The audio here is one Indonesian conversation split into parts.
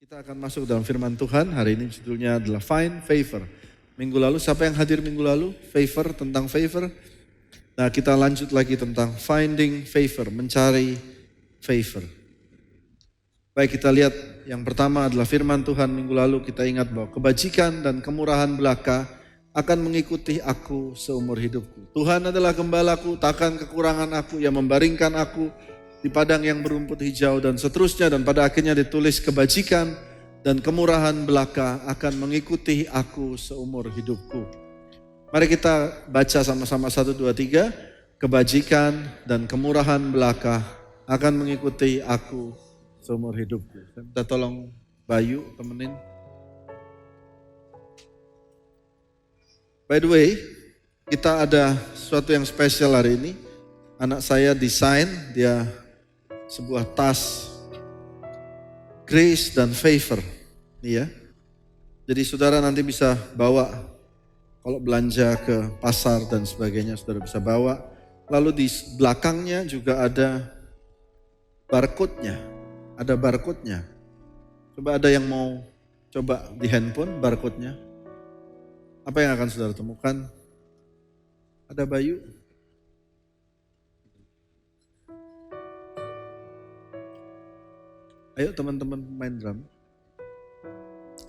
Kita akan masuk dalam firman Tuhan. Hari ini judulnya adalah Find Favor. Minggu lalu, siapa yang hadir minggu lalu? Favor, tentang favor. Nah, kita lanjut lagi tentang finding favor, mencari favor. Baik, kita lihat yang pertama adalah firman Tuhan minggu lalu. Kita ingat bahwa kebajikan dan kemurahan belaka akan mengikuti aku seumur hidupku. Tuhan adalah gembalaku, takkan kekurangan aku, yang membaringkan aku di padang yang berumput hijau dan seterusnya. Dan pada akhirnya ditulis kebajikan dan kemurahan belaka akan mengikuti aku seumur hidupku. Mari kita baca sama-sama 1, 2, 3. Kebajikan dan kemurahan belaka akan mengikuti aku seumur hidupku. Kita tolong Bayu temenin. By the way, kita ada sesuatu yang spesial hari ini. Anak saya desain, dia sebuah tas grace dan favor. Iya. Jadi saudara nanti bisa bawa kalau belanja ke pasar dan sebagainya, saudara bisa bawa. Lalu di belakangnya juga ada barcode-nya. Ada barcode-nya. Coba ada yang mau coba di handphone barcode-nya. Apa yang akan saudara temukan? Ada Bayu. Ayo teman-teman main drum.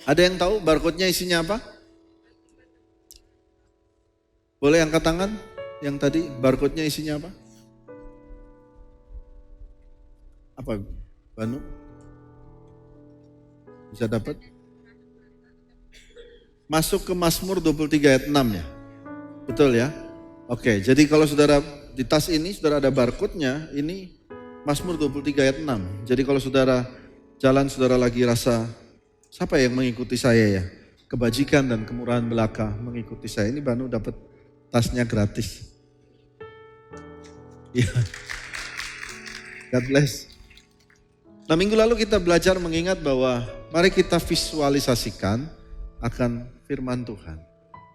Ada yang tahu barcode-nya isinya apa? Boleh angkat tangan yang tadi barcode-nya isinya apa? Apa Banu? Bisa dapat? Masuk ke Mazmur 23 ayat 6 ya? Betul ya? Oke, jadi kalau saudara di tas ini saudara ada barcode-nya, ini Mazmur 23 ayat 6. Jadi kalau saudara jalan, saudara lagi rasa, siapa yang mengikuti saya ya? Kebajikan dan kemurahan belaka mengikuti saya. Ini Banu dapat tasnya gratis. Ya. God bless. Nah, minggu lalu kita belajar mengingat bahwa mari kita visualisasikan akan firman Tuhan.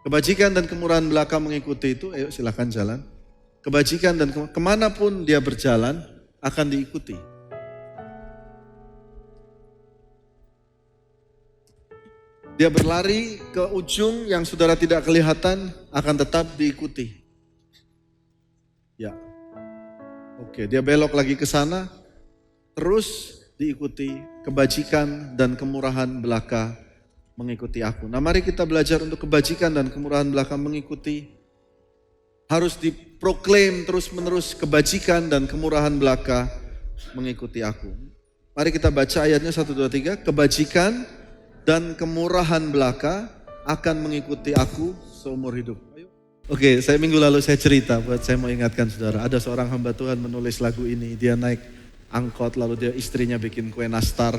Kebajikan dan kemurahan belaka mengikuti itu, ayo silakan jalan. Kebajikan dan kemanapun dia berjalan akan diikuti. Dia berlari ke ujung yang saudara tidak kelihatan akan tetap diikuti. Ya. Oke, dia belok lagi ke sana, terus diikuti. Kebajikan dan kemurahan belaka mengikuti aku. Nah, mari kita belajar untuk kebajikan dan kemurahan belaka mengikuti. Harus diproklaim terus-menerus kebajikan dan kemurahan belaka mengikuti aku. Mari kita baca ayatnya 1, 2, 3. Kebajikan dan kemurahan belaka akan mengikuti aku seumur hidup. Oke, saya minggu lalu saya cerita, saya mau ingatkan saudara. Ada seorang hamba Tuhan menulis lagu ini. Dia naik angkot, lalu dia istrinya bikin kue nastar,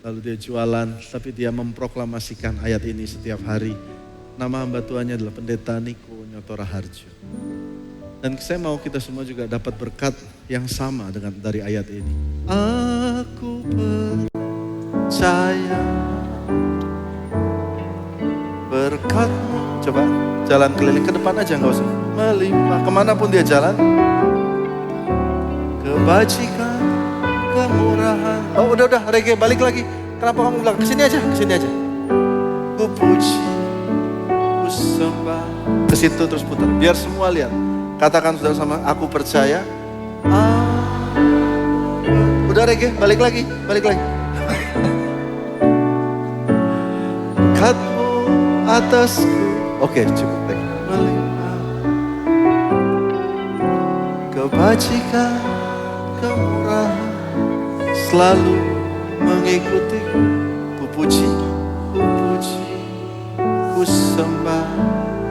lalu dia jualan. Tapi dia memproklamasikan ayat ini setiap hari. Nama hamba Tuhannya adalah Pendeta Niko Nyotora Harjo. Dan saya mau kita semua juga dapat berkat yang sama dengan dari ayat ini. Aku percaya berkat-Mu. Coba jalan keliling ke depan aja, gak usah melimpah. Kemanapun dia jalan. Kebajikan, kemurahan. Oh udah, Rege balik lagi. Kenapa kamu bilang kesini aja, kesini aja. Ku puji, ku sembah. Ke situ terus putar, biar semua lihat. Katakan saudara sama, aku percaya. Udah Rege, balik lagi. Berkat-Mu atasku. Oke, cukup Rege. Kebajikan, kemurahan selalu mengikutiku. Ku puji, ku sembah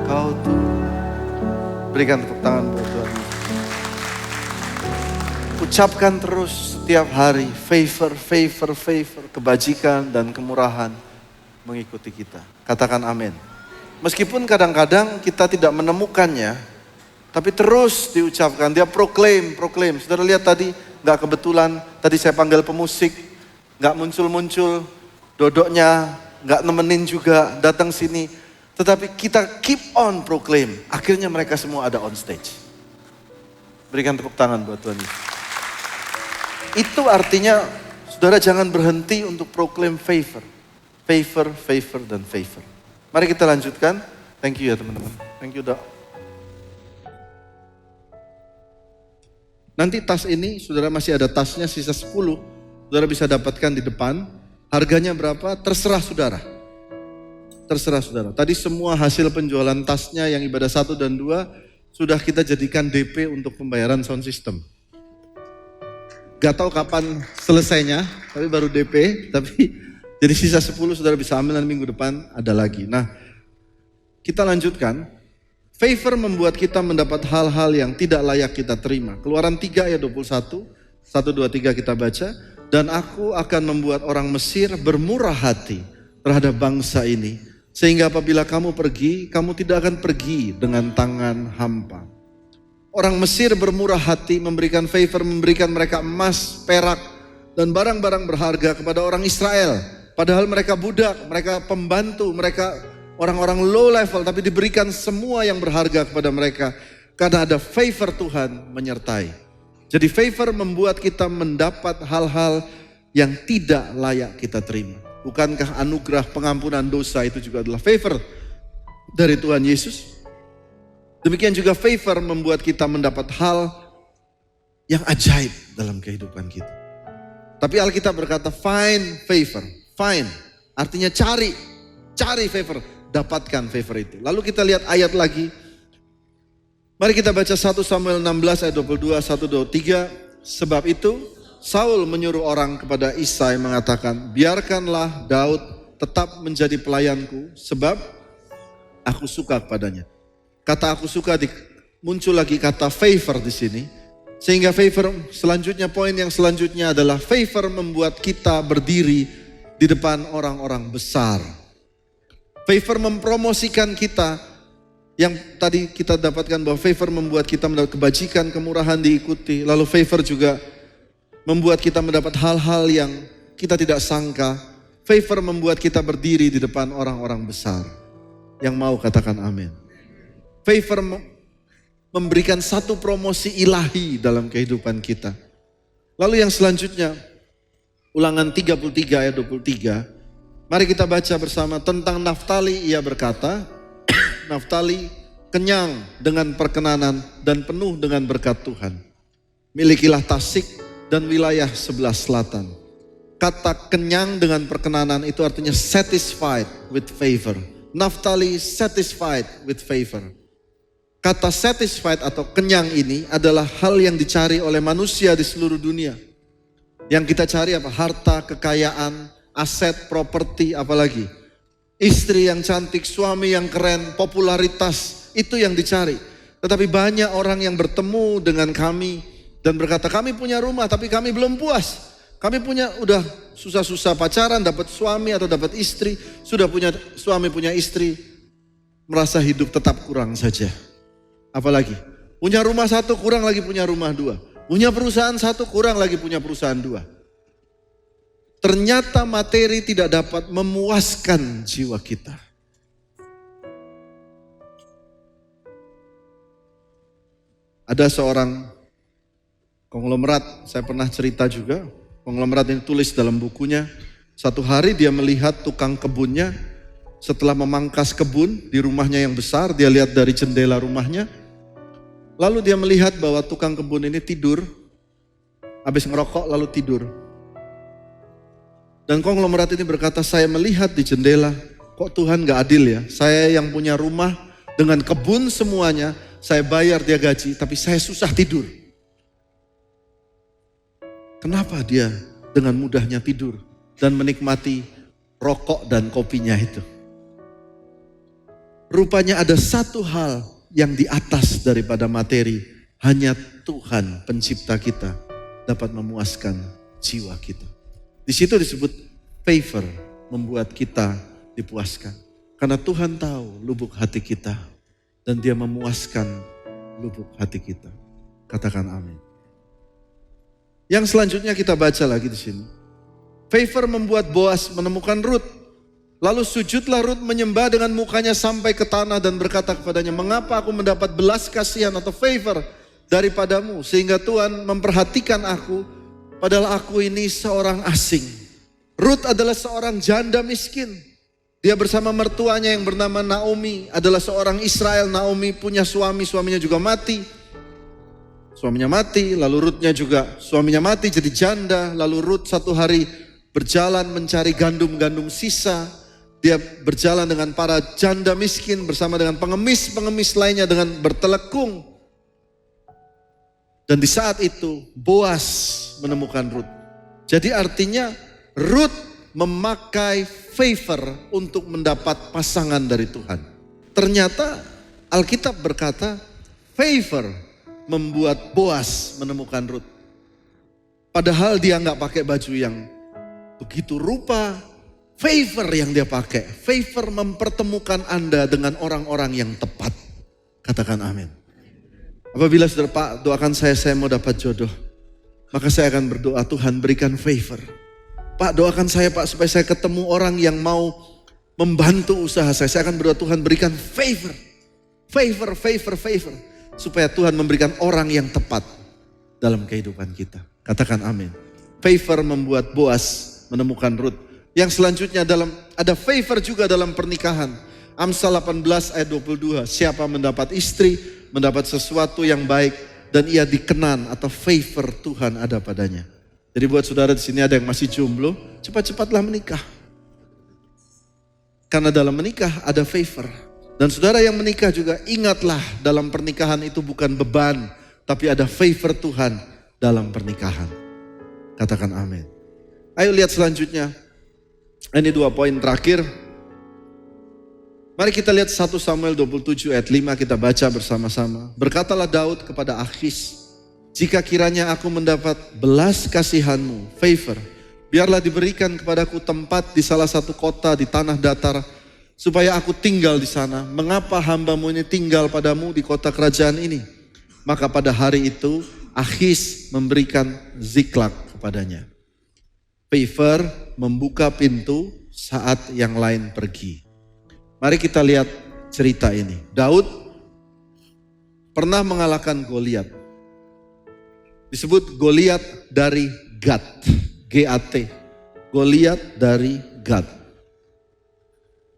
Kau Tuhan. Berikan tepuk tangan buat Tuhan. Ucapkan terus setiap hari favor, kebajikan dan kemurahan mengikuti kita. Katakan amin. Meskipun kadang-kadang kita tidak menemukannya, tapi terus diucapkan. Dia proklaim. Saudara lihat tadi, gak kebetulan tadi saya panggil pemusik, gak muncul-muncul, dodoknya gak nemenin juga, datang sini. Tetapi kita keep on proclaim. Akhirnya mereka semua ada on stage. Berikan tepuk tangan buat Tuhan. Itu artinya Saudara jangan berhenti untuk proclaim favor. Favor, favor, dan favor. Mari kita lanjutkan. Thank you ya teman-teman. Thank you Dok. Nanti tas ini, saudara masih ada tasnya sisa 10. Saudara bisa dapatkan di depan. Harganya berapa? Terserah saudara. Terserah saudara. Tadi semua hasil penjualan tasnya yang ibadah 1 dan 2 sudah kita jadikan DP untuk pembayaran sound system. Gak tahu kapan selesainya, tapi baru DP. Tapi jadi sisa 10 saudara bisa ambil dan minggu depan ada lagi. Nah, kita lanjutkan. Favor membuat kita mendapat hal-hal yang tidak layak kita terima. Keluaran 3 ayat 21, 1, 2, 3 kita baca. Dan aku akan membuat orang Mesir bermurah hati terhadap bangsa ini. Sehingga apabila kamu pergi, kamu tidak akan pergi dengan tangan hampa. Orang Mesir bermurah hati, memberikan favor, memberikan mereka emas, perak, dan barang-barang berharga kepada orang Israel. Padahal mereka budak, mereka pembantu, mereka orang-orang low level, tapi diberikan semua yang berharga kepada mereka. Karena ada favor Tuhan menyertai. Jadi favor membuat kita mendapat hal-hal yang tidak layak kita terima. Bukankah anugerah pengampunan dosa itu juga adalah favor dari Tuhan Yesus? Demikian juga favor membuat kita mendapat hal yang ajaib dalam kehidupan kita. Tapi Alkitab berkata find favor. Find artinya cari favor, dapatkan favor itu. Lalu kita lihat ayat lagi. Mari kita baca 1 Samuel 16 ayat 22, 1, 2, 3. Sebab itu Saul menyuruh orang kepada Isai mengatakan, biarkanlah Daud tetap menjadi pelayanku sebab aku suka kepadanya. Kata aku suka muncul lagi kata favor di sini. Sehingga favor selanjutnya, poin yang selanjutnya adalah favor membuat kita berdiri di depan orang-orang besar. Favor mempromosikan kita. Yang tadi kita dapatkan bahwa favor membuat kita mendapat kebajikan, kemurahan diikuti. Lalu favor juga membuat kita mendapat hal-hal yang kita tidak sangka. Favor membuat kita berdiri di depan orang-orang besar. Yang mau katakan amin. Favor memberikan satu promosi ilahi dalam kehidupan kita. Lalu yang selanjutnya, Ulangan 33 ayat 23. Mari kita baca bersama tentang Naftali. Ia berkata, Naftali kenyang dengan perkenanan dan penuh dengan berkat Tuhan. Milikilah Tasik dan wilayah sebelah selatan. Kata kenyang dengan perkenanan itu artinya satisfied with favor. Naftali satisfied with favor. Kata satisfied atau kenyang ini adalah hal yang dicari oleh manusia di seluruh dunia. Yang kita cari apa? Harta, kekayaan, aset, properti, apalagi. Istri yang cantik, suami yang keren, popularitas, itu yang dicari. Tetapi banyak orang yang bertemu dengan kami dan berkata, kami punya rumah tapi kami belum puas. Kami udah susah-susah pacaran, dapat suami atau dapat istri. Sudah punya suami, punya istri, merasa hidup tetap kurang saja. Apalagi punya rumah 1 kurang lagi punya rumah 2. Punya perusahaan 1 kurang lagi punya perusahaan 2. Ternyata materi tidak dapat memuaskan jiwa kita. Ada seorang konglomerat, saya pernah cerita juga. Konglomerat ini tulis dalam bukunya. Satu hari dia melihat tukang kebunnya. Setelah memangkas kebun di rumahnya yang besar, dia lihat dari jendela rumahnya. Lalu dia melihat bahwa tukang kebun ini tidur, habis ngerokok lalu tidur. Dan konglomerat ini berkata, saya melihat di jendela, kok Tuhan gak adil ya. Saya yang punya rumah dengan kebun semuanya, saya bayar dia gaji, tapi saya susah tidur. Kenapa dia dengan mudahnya tidur dan menikmati rokok dan kopinya itu? Rupanya ada satu hal yang di atas daripada materi, hanya Tuhan pencipta kita dapat memuaskan jiwa kita. Di situ disebut favor, membuat kita dipuaskan. Karena Tuhan tahu lubuk hati kita dan Dia memuaskan lubuk hati kita. Katakan amin. Yang selanjutnya kita baca lagi di sini. Favor membuat Boas menemukan Rut. Lalu sujudlah Rut menyembah dengan mukanya sampai ke tanah dan berkata kepadanya, mengapa aku mendapat belas kasihan atau favor daripadamu sehingga Tuhan memperhatikan aku Padahal aku ini seorang asing. Ruth adalah seorang janda miskin. Dia bersama mertuanya yang bernama Naomi, adalah seorang Israel. Naomi punya suami, suaminya juga mati. Suaminya mati, lalu Ruthnya juga suaminya mati jadi janda. Lalu Ruth satu hari berjalan mencari gandum-gandum sisa. Dia berjalan dengan para janda miskin bersama dengan pengemis-pengemis lainnya dengan bertelekung. Dan di saat itu Boas menemukan Ruth. Jadi artinya Ruth memakai favor untuk mendapat pasangan dari Tuhan. Ternyata Alkitab berkata favor membuat Boas menemukan Ruth. Padahal dia nggak pakai baju yang begitu rupa. Favor yang dia pakai. Favor mempertemukan Anda dengan orang-orang yang tepat. Katakan amin. Apabila saudara, Pak, doakan saya mau dapat jodoh. Maka saya akan berdoa, Tuhan berikan favor. Pak, doakan saya, Pak, supaya saya ketemu orang yang mau membantu usaha saya. Saya akan berdoa, Tuhan berikan favor. Favor. Supaya Tuhan memberikan orang yang tepat dalam kehidupan kita. Katakan amin. Favor membuat Boas menemukan Ruth. Yang selanjutnya ada favor juga dalam pernikahan. Amsal 18 ayat 22. Siapa mendapat istri, mendapat sesuatu yang baik, dan ia dikenan atau favor Tuhan ada padanya. Jadi buat saudara di sini ada yang masih jomblo, cepat-cepatlah menikah. Karena dalam menikah ada favor. Dan saudara yang menikah juga ingatlah dalam pernikahan itu bukan beban, tapi ada favor Tuhan dalam pernikahan. Katakan amin. Ayo lihat selanjutnya. Ini 2 poin terakhir. Mari kita lihat 1 Samuel 27 ayat 5 kita baca bersama-sama. Berkatalah Daud kepada Akhis, jika kiranya aku mendapat belas kasihanmu, favor, biarlah diberikan kepadaku tempat di salah satu kota di tanah datar, supaya aku tinggal di sana. Mengapa hambamu ini tinggal padamu di kota kerajaan ini? Maka pada hari itu Akhis memberikan Ziklag kepadanya. Favor membuka pintu saat yang lain pergi. Mari kita lihat cerita ini. Daud pernah mengalahkan Goliat. Disebut Goliat dari Gat. G-A-T. Goliat dari Gat.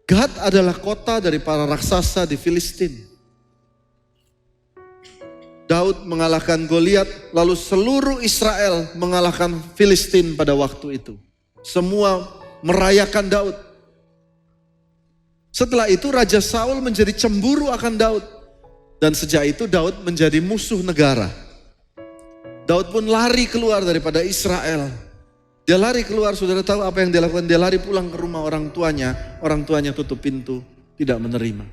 Gat adalah kota dari para raksasa di Filistin. Daud mengalahkan Goliat, lalu seluruh Israel mengalahkan Filistin pada waktu itu. Semua merayakan Daud. Setelah itu Raja Saul menjadi cemburu akan Daud. Dan sejak itu Daud menjadi musuh negara. Daud pun lari keluar daripada Israel. Dia lari keluar, saudara tahu apa yang dia lakukan? Dia lari pulang ke rumah orang tuanya tutup pintu, tidak menerima.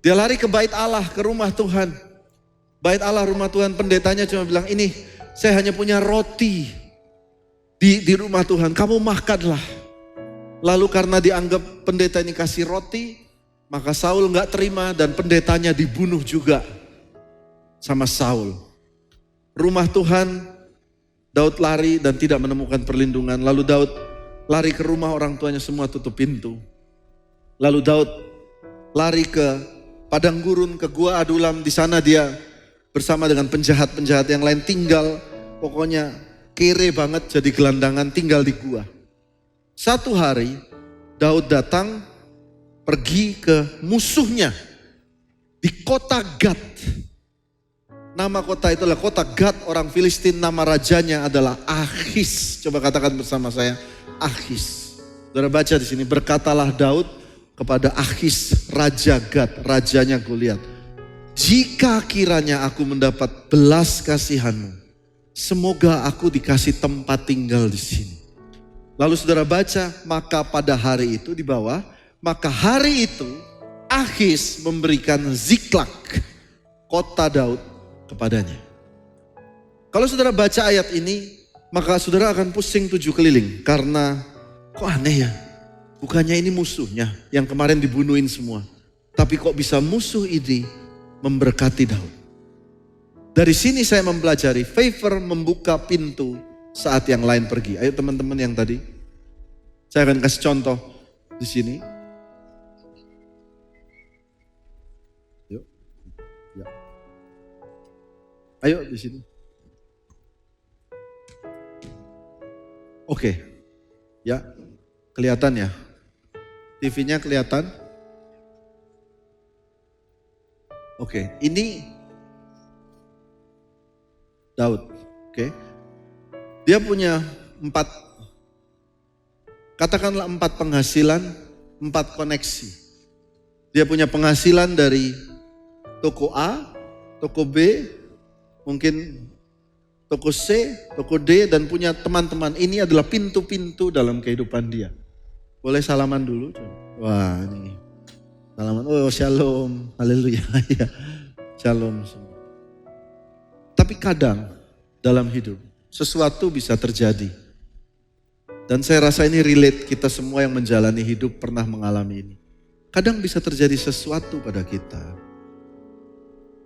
Dia lari ke bait Allah, ke rumah Tuhan. Bait Allah, rumah Tuhan, pendetanya cuma bilang, ini saya hanya punya roti di rumah Tuhan, kamu makanlah. Lalu karena dianggap pendeta ini kasih roti, maka Saul gak terima dan pendetanya dibunuh juga sama Saul. Rumah Tuhan, Daud lari dan tidak menemukan perlindungan. Lalu Daud lari ke rumah orang tuanya, semua tutup pintu. Lalu Daud lari ke padang gurun, ke gua Adulam. Di sana dia bersama dengan penjahat-penjahat yang lain tinggal. Pokoknya kere banget, jadi gelandangan, tinggal di gua. Satu hari Daud datang pergi ke musuhnya di kota Gat. Nama kota itu adalah kota Gat orang Filistin. Nama rajanya adalah Akhis. Coba katakan bersama saya, Akhis. Saudara baca di sini, berkatalah Daud kepada Akhis, raja Gat, rajanya Goliat, jika kiranya aku mendapat belas kasihanmu, semoga aku dikasih tempat tinggal di sini. Lalu saudara baca, maka pada hari itu di bawah, maka hari itu Akhis memberikan Ziklag, kota Daud, kepadanya. Kalau saudara baca ayat ini, maka saudara akan pusing 7 keliling. Karena kok aneh ya, bukannya ini musuhnya yang kemarin dibunuhin semua. Tapi kok bisa musuh ini memberkati Daud. Dari sini saya mempelajari favor membuka pintu saat yang lain pergi. Ayo teman-teman yang tadi, saya akan kasih contoh di sini. Yuk. Ya. Ayo di sini. Oke, ya kelihatan ya. TV-nya kelihatan. Oke, ini Daud. Oke, dia punya 4, katakanlah 4 penghasilan, 4 koneksi. Dia punya penghasilan dari toko A, toko B, mungkin toko C, toko D, dan punya teman-teman. Ini adalah pintu-pintu dalam kehidupan dia. Boleh salaman dulu? Wah, ini salaman. Oh, shalom, haleluya. Ya, shalom. Tapi kadang dalam hidup sesuatu bisa terjadi. Dan saya rasa ini relate, kita semua yang menjalani hidup pernah mengalami ini. Kadang bisa terjadi sesuatu pada kita.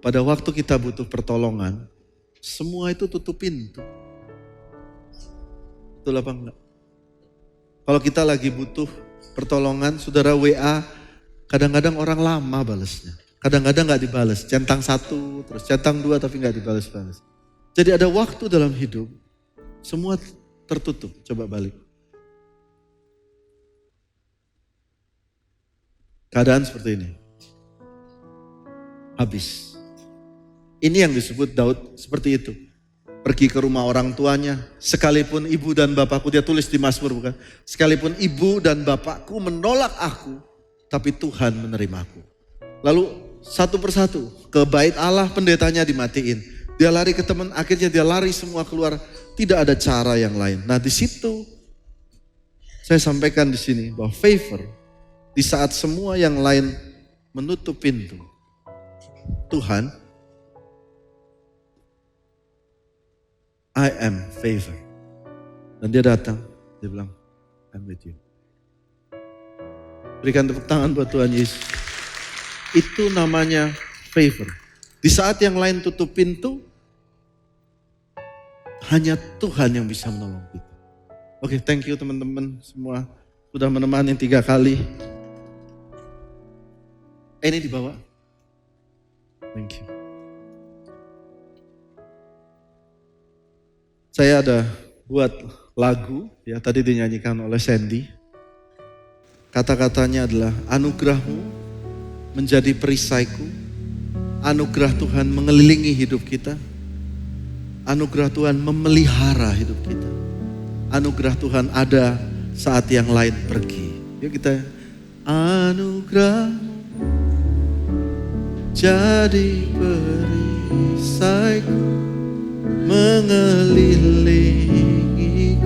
Pada waktu kita butuh pertolongan, semua itu tutup pintu. Betul apa enggak? Kalau kita lagi butuh pertolongan, saudara WA, kadang-kadang orang lama balasnya. Kadang-kadang gak dibalas, centang 1, terus centang 2 tapi gak dibalas-balas. Jadi ada waktu dalam hidup, semua tertutup. Coba balik. Keadaan seperti ini. Habis. Ini yang disebut Daud seperti itu. Pergi ke rumah orang tuanya, sekalipun ibu dan bapakku, dia tulis di Mazmur bukan? Sekalipun ibu dan bapakku menolak aku, tapi Tuhan menerimaku. Lalu satu persatu ke bait Allah, pendetanya dimatiin. Dia lari ke teman, akhirnya dia lari semua keluar. Tidak ada cara yang lain. Nah di situ saya sampaikan di sini bahwa favor di saat semua yang lain menutup pintu, Tuhan, I am favor. Dan dia datang, dia bilang, I'm with you. Berikan tepuk tangan buat Tuhan Yesus. Itu namanya favor. Di saat yang lain tutup pintu, hanya Tuhan yang bisa menolong kita. Oke, thank you teman-teman semua. Sudah menemani 3 kali. Ini dibawa. Thank you. Saya ada buat lagu, ya tadi dinyanyikan oleh Sandy. Kata-katanya adalah, anugerahmu menjadi perisaiku. Anugerah Tuhan mengelilingi hidup kita. Anugerah Tuhan memelihara hidup kita. Anugerah Tuhan ada saat yang lain pergi. Yuk kita, anugerahmu jadi perisaiku, mengelilingiku,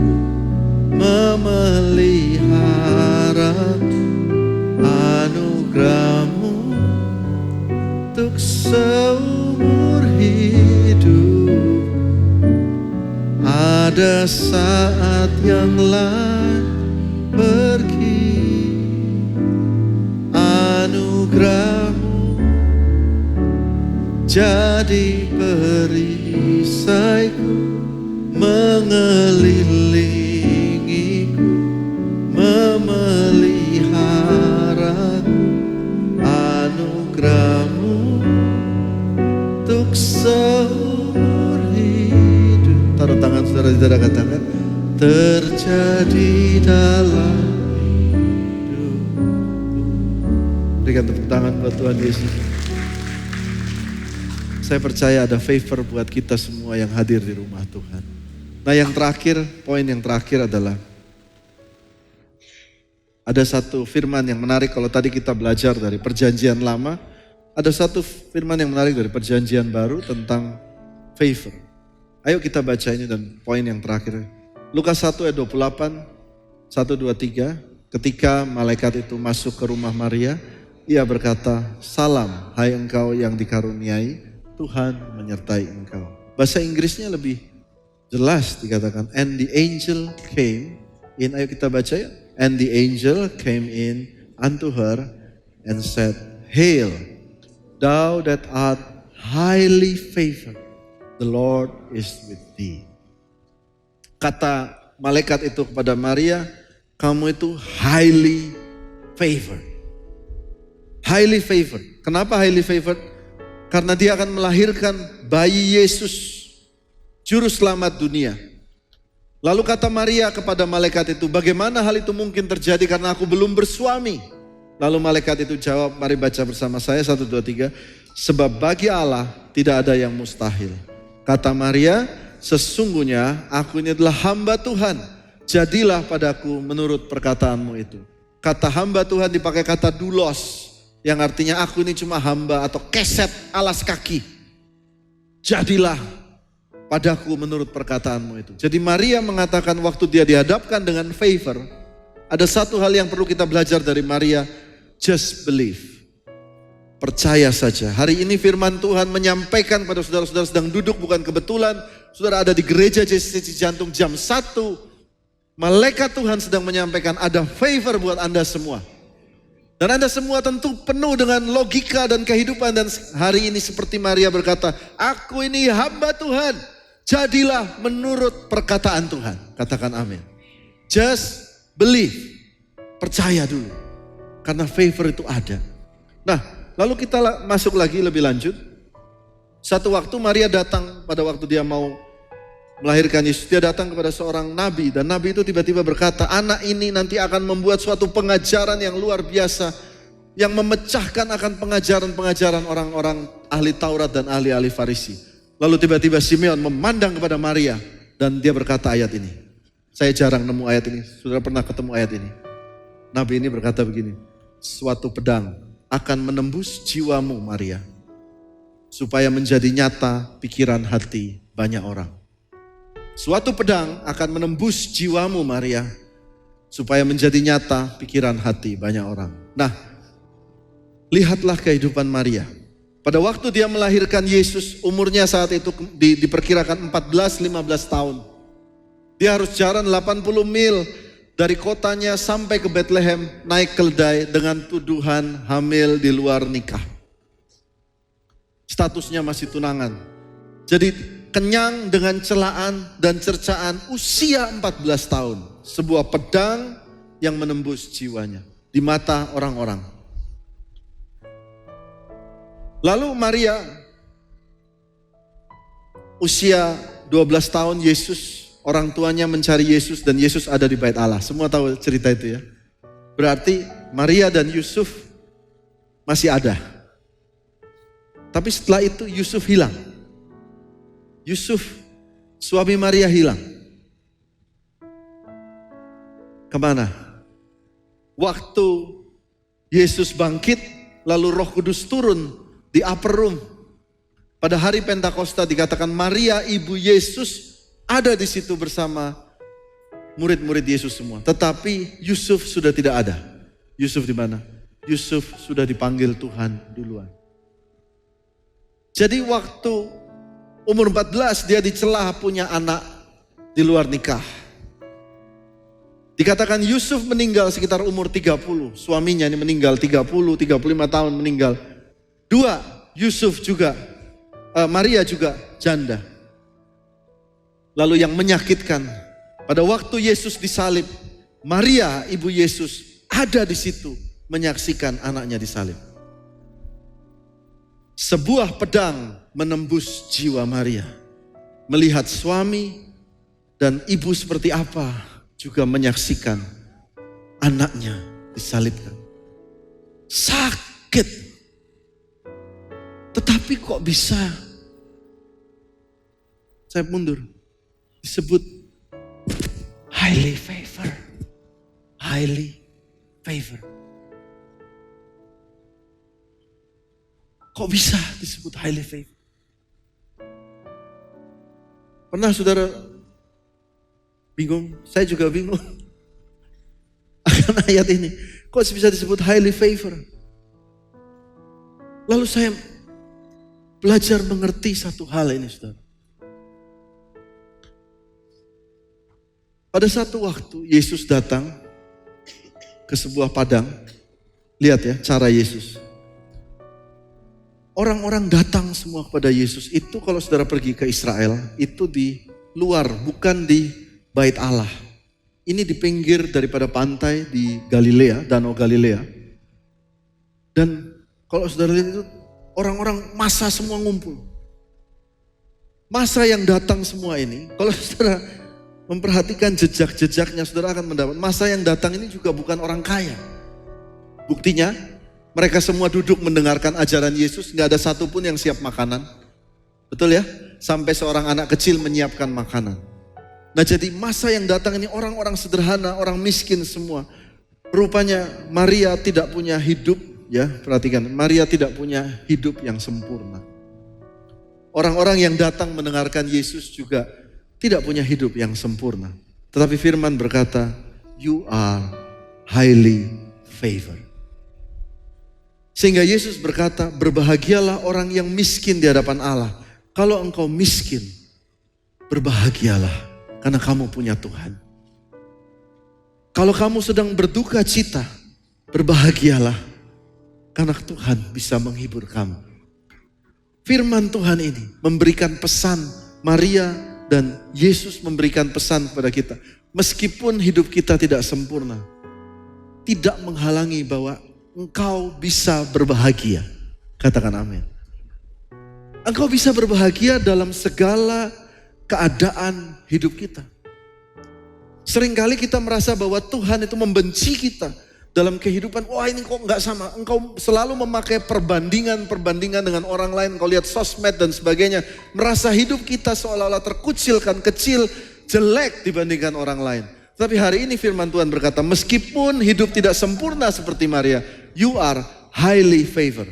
memeliharaku. Anugerahmu untuk seumur hidup. Ada saat yang lain pergi. Anugerahmu jadi perisaiku, mengelilingiku, memeliharaku. Anugerahmu untuk seumur hidup. Taruh tangan saudara-saudara, katakan, terjadi dalam hidup. Berikan tepuk tangan buat Tuhan Yesus. Saya percaya ada favor buat kita semua yang hadir di rumah Tuhan. Nah yang terakhir, poin yang terakhir adalah ada satu firman yang menarik. Kalau tadi kita belajar dari perjanjian lama, ada satu firman yang menarik dari perjanjian baru tentang favor. Ayo kita baca ini dan poin yang terakhir. Lukas 1 ayat 28, 1, 2, 3. Ketika malaikat itu masuk ke rumah Maria, ia berkata, salam hai engkau yang dikaruniai, Tuhan menyertai engkau. Bahasa Inggrisnya lebih jelas dikatakan, and the angel came in. Ayo kita baca ya. And the angel came in unto her and said, hail, thou that art highly favored, the Lord is with thee. Kata malaikat itu kepada Maria, kamu itu highly favored. Highly favored. Kenapa highly favored? Karena dia akan melahirkan bayi Yesus, juru selamat dunia. Lalu kata Maria kepada malaikat itu, bagaimana hal itu mungkin terjadi karena aku belum bersuami? Lalu malaikat itu jawab, mari baca bersama saya 1, 2, 3. Sebab bagi Allah tidak ada yang mustahil. Kata Maria, sesungguhnya aku ini adalah hamba Tuhan. Jadilah padaku menurut perkataanmu itu. Kata hamba Tuhan dipakai kata doulos, yang artinya aku ini cuma hamba atau keset alas kaki. Jadilah padaku menurut perkataanmu itu. Jadi Maria mengatakan waktu dia dihadapkan dengan favor, ada satu hal yang perlu kita belajar dari Maria, just believe. Percaya saja. Hari ini firman Tuhan menyampaikan pada saudara-saudara sedang duduk bukan kebetulan. Saudara ada di gereja JCC Jantung jam 1. Malaikat Tuhan sedang menyampaikan ada favor buat Anda semua. Dan Anda semua tentu penuh dengan logika dan kehidupan. Dan hari ini seperti Maria berkata, aku ini hamba Tuhan. Jadilah menurut perkataan Tuhan. Katakan amin. Just believe. Percaya dulu. Karena favor itu ada. Nah, lalu kita masuk lagi lebih lanjut. Satu waktu Maria datang pada waktu dia mau melahirkan Yesus. Dia datang kepada seorang nabi. Dan nabi itu tiba-tiba berkata, anak ini nanti akan membuat suatu pengajaran yang luar biasa. Yang memecahkan akan pengajaran-pengajaran orang-orang ahli Taurat dan ahli-ahli Farisi. Lalu tiba-tiba Simeon memandang kepada Maria. Dan dia berkata ayat ini. Saya jarang nemu ayat ini. Saudara pernah ketemu ayat ini? Nabi ini berkata begini. Suatu pedang akan menembus jiwamu Maria. Supaya menjadi nyata pikiran hati banyak orang. Suatu pedang akan menembus jiwamu Maria. Supaya menjadi nyata pikiran hati banyak orang. Nah, lihatlah kehidupan Maria. Pada waktu dia melahirkan Yesus, umurnya saat itu diperkirakan 14-15 tahun. Dia harus jalan 80 mil dari kotanya sampai ke Bethlehem, naik keledai dengan tuduhan hamil di luar nikah. Statusnya masih tunangan. Jadi kenyang dengan celaan dan cercaan usia 14 tahun. Sebuah pedang yang menembus jiwanya di mata orang-orang. Lalu Maria usia 12 tahun Yesus, orang tuanya mencari Yesus dan Yesus ada di bait Allah. Semua tahu cerita itu ya. Berarti Maria dan Yusuf masih ada. Tapi setelah itu Yusuf hilang. Yusuf suami Maria hilang. Kemana? Waktu Yesus bangkit lalu Roh Kudus turun di upper room. Pada hari Pentakosta dikatakan Maria ibu Yesus ada di situ bersama murid-murid Yesus semua. Tetapi Yusuf sudah tidak ada. Yusuf di mana? Yusuf sudah dipanggil Tuhan duluan. Jadi waktu umur 14 dia dicela punya anak di luar nikah. Dikatakan Yusuf meninggal sekitar umur 30. Suaminya ini meninggal 30-35 tahun meninggal. Dua, Yusuf juga, Maria juga janda. Lalu yang menyakitkan, pada waktu Yesus disalib, Maria ibu Yesus ada di situ menyaksikan anaknya disalib. Sebuah pedang menembus jiwa Maria. Melihat suami dan ibu seperti apa juga menyaksikan anaknya disalibkan. Sakit. Tetapi kok bisa, saya mundur, disebut highly favor. Highly favor. Kok bisa disebut highly favor? Pernah saudara bingung? Saya juga bingung akan ayat ini. Kok bisa disebut highly favor? Lalu saya belajar mengerti satu hal ini saudara. Pada satu waktu Yesus datang ke sebuah padang. Lihat ya cara Yesus. Orang-orang datang semua kepada Yesus. Itu kalau saudara pergi ke Israel, itu di luar, bukan di bait Allah. Ini di pinggir daripada pantai di Galilea, Danau Galilea. Dan kalau saudara lihat itu orang-orang massa semua ngumpul. Massa yang datang semua ini, kalau saudara memperhatikan jejak-jejaknya, saudara akan mendapat. Masa yang datang ini juga bukan orang kaya. Buktinya, mereka semua duduk mendengarkan ajaran Yesus, gak ada satupun yang siap makanan. Betul ya? Sampai seorang anak kecil menyiapkan makanan. Nah jadi masa yang datang ini orang-orang sederhana, orang miskin semua. Rupanya Maria tidak punya hidup, ya perhatikan, Maria tidak punya hidup yang sempurna. Orang-orang yang datang mendengarkan Yesus juga tidak punya hidup yang sempurna. Tetapi firman berkata, you are highly favored. Sehingga Yesus berkata, berbahagialah orang yang miskin di hadapan Allah. Kalau engkau miskin, berbahagialah karena kamu punya Tuhan. Kalau kamu sedang berduka cita, berbahagialah karena Tuhan bisa menghibur kamu. Firman Tuhan ini memberikan pesan, Maria dan Yesus memberikan pesan kepada kita. Meskipun hidup kita tidak sempurna, tidak menghalangi bahwa engkau bisa berbahagia. Katakan amin. Engkau bisa berbahagia dalam segala keadaan hidup kita. Seringkali kita merasa bahwa Tuhan itu membenci kita dalam kehidupan. Wah ini kok nggak sama. Engkau selalu memakai perbandingan dengan orang lain. Engkau lihat sosmed dan sebagainya. Merasa hidup kita seolah-olah terkucilkan, kecil, jelek dibandingkan orang lain. Tapi hari ini firman Tuhan berkata, meskipun hidup tidak sempurna seperti Maria, you are highly favored.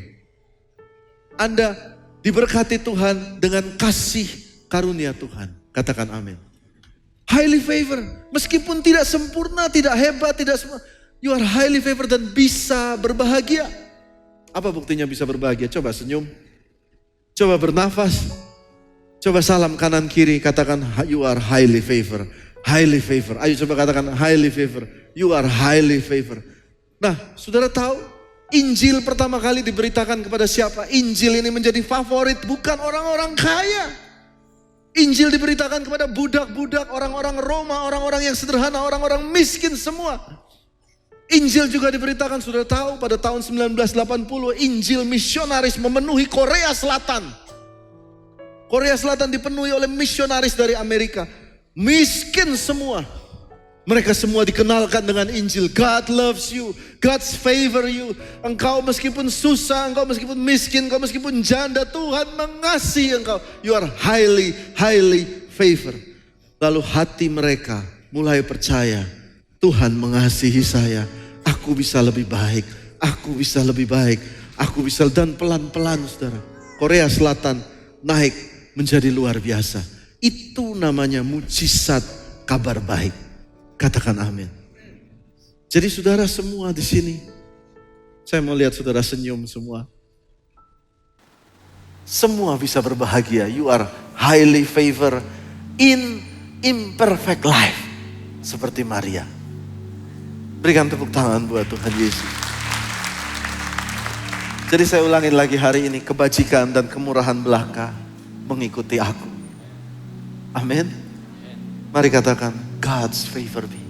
Anda diberkati Tuhan dengan kasih karunia Tuhan. Katakan amin. Highly favored. Meskipun tidak sempurna, tidak hebat, tidak semua. You are highly favored dan bisa berbahagia. Apa buktinya bisa berbahagia? Coba senyum. Coba bernafas. Coba salam kanan kiri. Katakan you are highly favored. Highly favored. Ayo coba katakan highly favored. You are highly favored. Nah saudara tahu Injil pertama kali diberitakan kepada siapa? Injil ini menjadi favorit bukan orang-orang kaya. Injil diberitakan kepada budak-budak, orang-orang Roma, orang-orang yang sederhana, orang-orang miskin semua. Injil juga diberitakan, sudah tahu pada tahun 1980 Injil misionaris memenuhi Korea Selatan. Korea Selatan dipenuhi oleh misionaris dari Amerika. Miskin semua. Mereka semua dikenalkan dengan Injil. God loves you. God's favor you. Engkau meskipun susah, engkau meskipun miskin, engkau meskipun janda, Tuhan mengasihi engkau. You are highly, highly favored. Lalu hati mereka mulai percaya. Tuhan mengasihi saya. Aku bisa lebih baik. Aku bisa lebih baik. Aku bisa, dan pelan-pelan saudara. Korea Selatan naik menjadi luar biasa. Itu namanya mujizat kabar baik. Katakan amin. Jadi saudara semua di sini, saya mau lihat saudara senyum semua. Semua bisa berbahagia. You are highly favored in imperfect life. Seperti Maria. Berikan tepuk tangan buat Tuhan Yesus. Jadi saya ulangin lagi hari ini, kebajikan dan kemurahan belaka mengikuti aku. Amin. Mari katakan, God's favor me.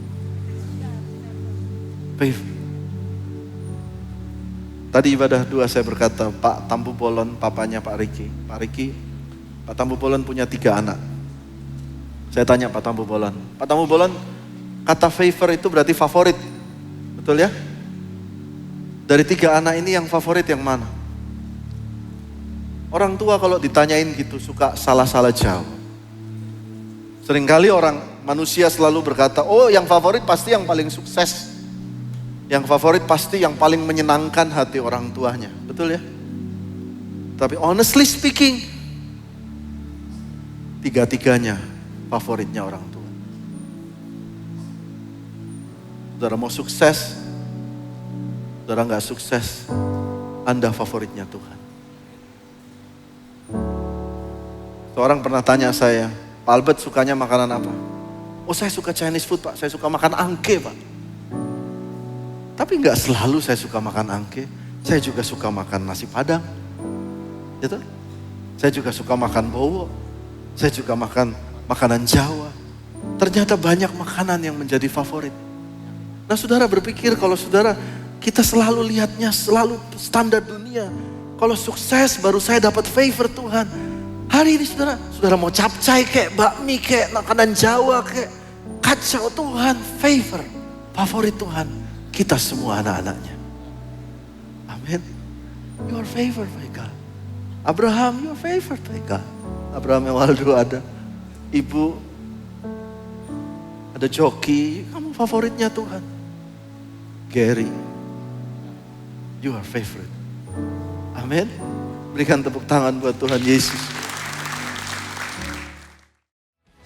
Favor. Tadi ibadah 2 saya berkata, Pak Tambu Bolon, papanya Pak Riki. Pak Tambu Bolon punya 3 anak. Saya tanya Pak Tambu Bolon. Pak Tambu Bolon, kata favor itu berarti favorit. Betul ya? Dari 3 anak ini yang favorit yang mana? Orang tua kalau ditanyain gitu suka salah-salah jawab. Seringkali manusia selalu berkata, oh yang favorit pasti yang paling sukses. Yang favorit pasti yang paling menyenangkan hati orang tuanya. Betul ya? Tapi honestly speaking, 3-tiganya favoritnya orang tua. Saudara mau sukses, saudara gak sukses, Anda favoritnya Tuhan. Seorang pernah tanya saya, Pak Albert sukanya makanan apa? Oh saya suka Chinese food Pak, saya suka makan angke Pak. Tapi gak selalu saya suka makan angke, saya juga suka makan nasi padang. Gitu? Saya juga suka makan bowo, saya juga makan makanan Jawa. Ternyata banyak makanan yang menjadi favorit. Nah saudara berpikir kalau saudara, kita selalu lihatnya selalu standar dunia. Kalau sukses baru saya dapat favor Tuhan. Hari ini saudara mau capcay kek, bakmi kek, makanan Jawa kek. kacau Tuhan, favor, favorit Tuhan. Kita semua anak-anaknya. Amin. You are favored by God. Abraham, you are favored by God. Abraham yang Waldo ada. Ibu, ada Joki, kamu favoritnya Tuhan. Gary, you are favorite. Amin. Berikan tepuk tangan buat Tuhan Yesus.